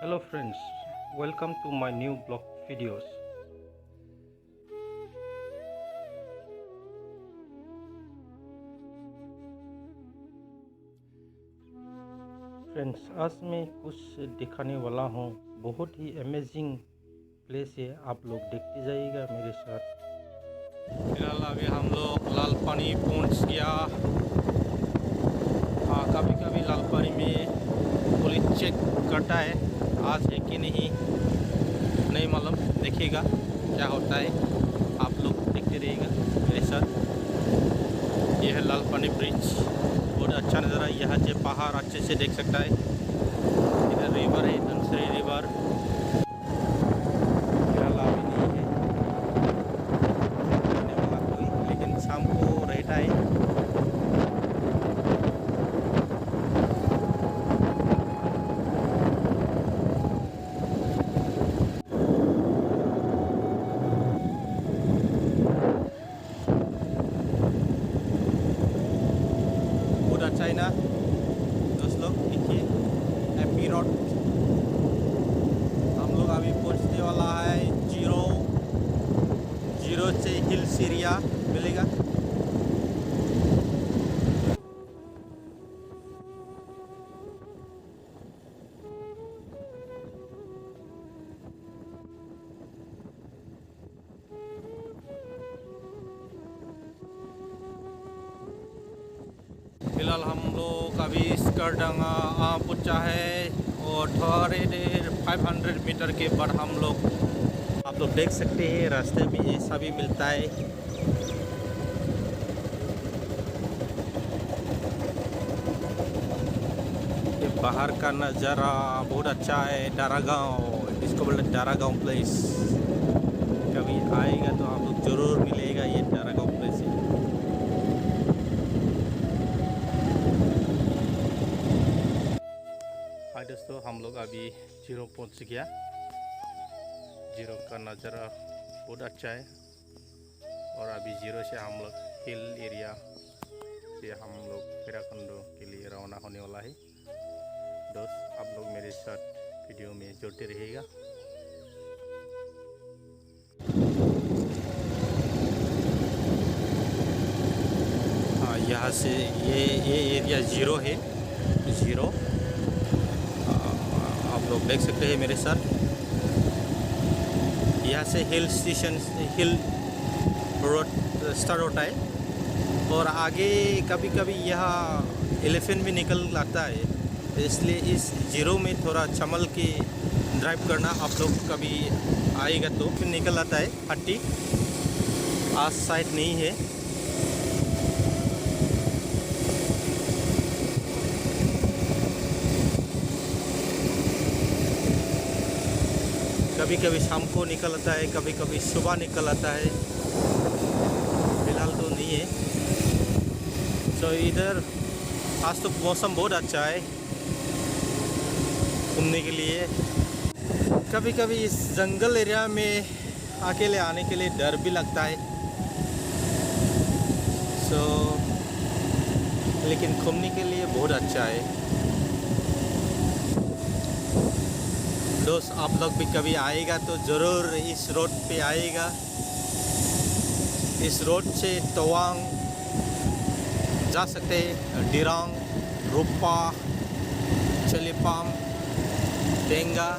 Hello friends, welcome to my new blog videos. Friends, आज मैं कुछ दिखाने वाला हूँ। बहुत ही अमेजिंग प्लेस है, आप लोग देखते जाइएगा मेरे साथ। फिलहाल अभी हम लोग लाल पानी पहुँच गया। हाँ, कभी कभी लाल पानी में पुलिस चेक करता है, आज है कि नहीं मालूम। देखिएगा क्या होता है, आप लोग देखते रहिएगा मेरे साथ। यह है लाल पानी ब्रिज, बहुत अच्छा नज़ारा। यहाँ से पहाड़ अच्छे से देख सकता है। इधर रिवर है, धनसरी रिवर। फिलहाल अभी नहीं है रहने वाला कोई, लेकिन शाम को रहता है। बहुत अच्छा है ना दोस्त लोग, देखिए एमपी रोड। हम लोग अभी पहुंचने वाला है जीरो से हिल्स एरिया मिलेगा। फिलहाल हम लोग अभी स्करडंगा पहुंचा है, और थोड़े देर 500 मीटर के बाद हम लोग, आप लोग देख सकते हैं रास्ते में ऐसा भी मिलता है। ये बाहर का नज़ारा बहुत अच्छा है। दारागांव, इसको बोलते हैं दारागांव प्लेस। कभी आएगा तो आप लोग ज़रूर मिलेगा, ये दारागांव प्लेस है। हाँ दोस्तों, हम लोग अभी जीरो पहुंच गया। जीरो का नज़ारा बहुत अच्छा है, और अभी जीरो से हम लोग हिल एरिया से हम लोग भैरवकुंड के लिए रवाना होने वाला है। दोस्त, आप लोग मेरे साथ वीडियो में जुड़ते रहिएगा। हाँ, यहाँ से ये एरिया जीरो है। जीरो आप लोग देख सकते हैं मेरे साथ। यहाँ से हिल स्टेशन, हिल रोड स्टार्ट होता है, और आगे कभी कभी यहाँ एलिफेंट भी निकल आता है। इसलिए इस जीरो में थोड़ा संभल के ड्राइव करना। आप लोग कभी आएगा तो फिर निकल आता है हट्टी, आज साइड नहीं है। कभी कभी शाम को निकल आता है, कभी कभी सुबह निकल आता है। फिलहाल तो नहीं है। तो इधर आज तो मौसम बहुत अच्छा है घूमने के लिए। कभी कभी इस जंगल एरिया में अकेले आने के लिए डर भी लगता है। लेकिन घूमने के लिए बहुत अच्छा है। दोस्त, आप लोग भी कभी आएगा तो ज़रूर इस रोड पे आएगा। इस रोड से तवांग जा सकते हैं, दिरांग, रूपा, चलीपाम, टेंगा।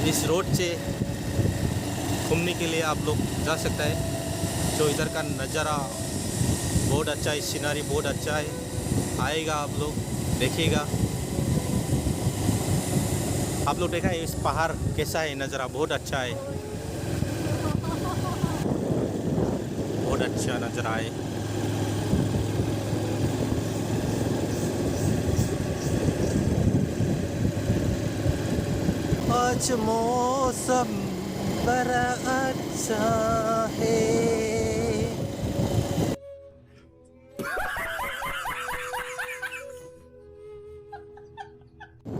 इस रोड से घूमने के लिए आप लोग जा सकते हैं। तो इधर का नज़ारा बहुत अच्छा है, सीनरी बहुत अच्छा है। आएगा आप लोग देखिएगा। आप लोग देखा है इस पहाड़ कैसा है, नज़ारा बहुत अच्छा है, बहुत अच्छा नज़ारा है। आज मौसम बड़ा अच्छा है।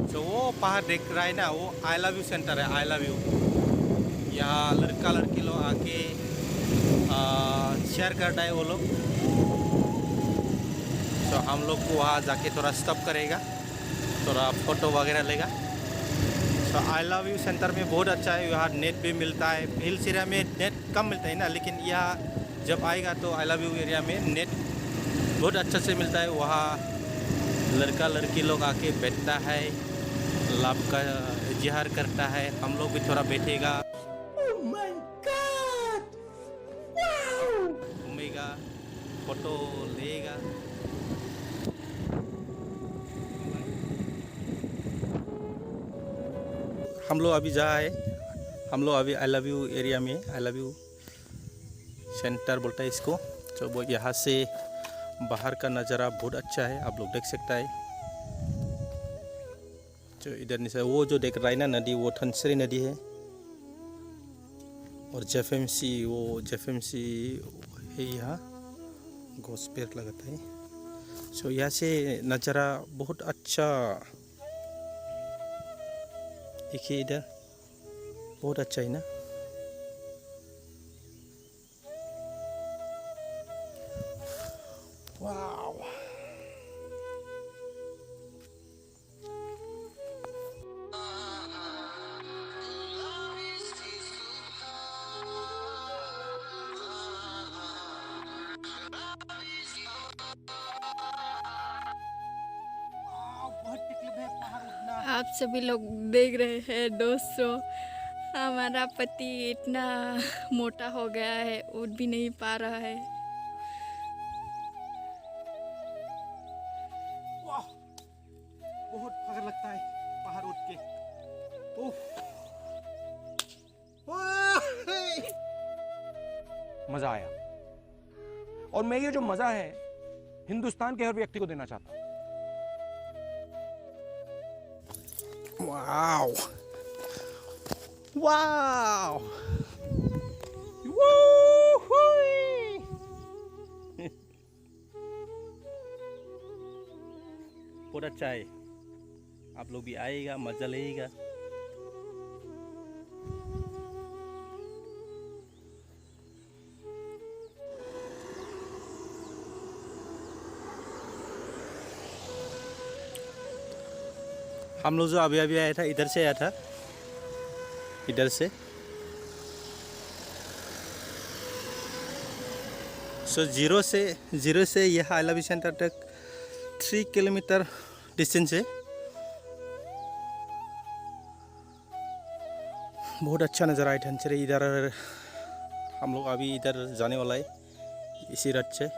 जो वो पहाड़ देख रहा है ना, वो आई लव यू सेंटर है। आई लव यू, यहाँ लड़का लड़की लोग आके शेयर करता है वो लोग। तो हम लोग को वहाँ जाके थोड़ा स्टॉप करेगा, थोड़ा फोटो वगैरह लेगा। तो आई लव यू सेंटर में बहुत अच्छा है, यहाँ नेट भी मिलता है। हिल्स एरिया में नेट कम मिलता है ना, लेकिन यहाँ जब आएगा तो आई लव यू एरिया में नेट बहुत अच्छा से मिलता है। वहाँ लड़का लड़की लोग आके बैठता है, लाभ का इजहार करता है। हम लोग भी थोड़ा बैठेगा, घूमेगा, फोटो लेगा। हम लोग अभी जहाँ है, हम लोग अभी आई लव यू एरिया में, आई लव यू सेंटर बोलता है इसको। तो वो यहाँ से बाहर का नज़ारा बहुत अच्छा है, आप लोग देख सकता है। जो इधर नीचे वो जो देख रहा है ना नदी, वो धनसरी नदी है। और जेफएमसी, वो जेफएमसी है यहाँ, घोस पेड़ लगाता है। सो यहाँ से नज़ारा बहुत अच्छा, देखिए इधर बहुत अच्छा है ना। वाव, आप सभी लोग देख रहे हैं दोस्तों, हमारा पति इतना मोटा हो गया है, उठ भी नहीं पा रहा है। वाह, बहुत फकर लगता है पहाड़ उठ के। मजा आया, और मैं ये जो मजा है हिंदुस्तान के हर व्यक्ति को देना चाहता हूं। वाव वाव, बहुत अच्छा है। आप लोग भी आएगा, मजा लेगा। हम लोग जो अभी अभी आया था, इधर से आया था, इधर से। सो जीरो से यह आई लव यू सेंटर तक 3 किलोमीटर डिस्टेंस है। बहुत अच्छा नज़ारा है धनसरी। इधर हम लोग अभी इधर जाने वाला है, इसी रात से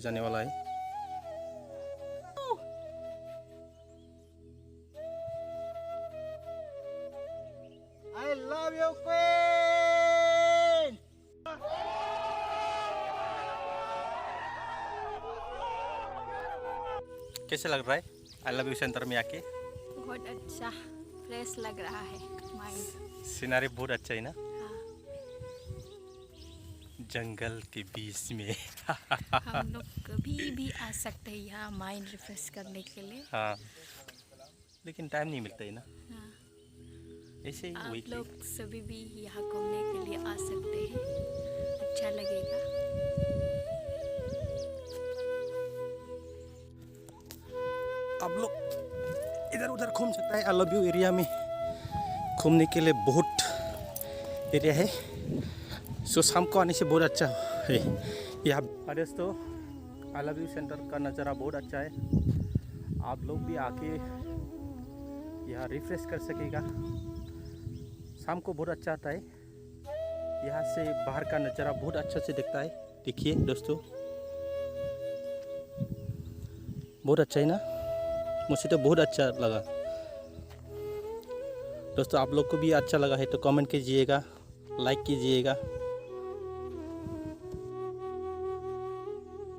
जाने वाला है। I love you, Queen! कैसे लग रहा है आई लव यू सेंटर में आके? बहुत अच्छा, फ्रेश लग रहा है माइंड। सीनरी बहुत अच्छा है ना, हाँ। जंगल के बीच में। हम लोग कभी भी आ सकते हैं यहाँ माइंड रिफ्रेश करने के लिए। हाँ, लेकिन टाइम नहीं मिलता है ना। हाँ। ऐसे ही आप weekly। लोग सभी भी यहाँ घूमने के लिए आ सकते हैं, अच्छा लगेगा। आप लोग इधर उधर घूम सकता है। आई लव यू एरिया में घूमने के लिए बहुत एरिया है। सो शाम को आने से बहुत अच्छा है यहाँ। दोस्तों, आई लव यू सेंटर का नज़ारा बहुत अच्छा है। आप लोग भी आके यहाँ रिफ्रेश कर सकेगा। शाम को बहुत अच्छा आता है, यहाँ से बाहर का नज़ारा बहुत अच्छा से दिखता है। देखिए दोस्तों, बहुत अच्छा है ना, मुझे तो बहुत अच्छा लगा। दोस्तों, आप लोग को भी अच्छा लगा है तो कमेंट कीजिएगा, लाइक कीजिएगा।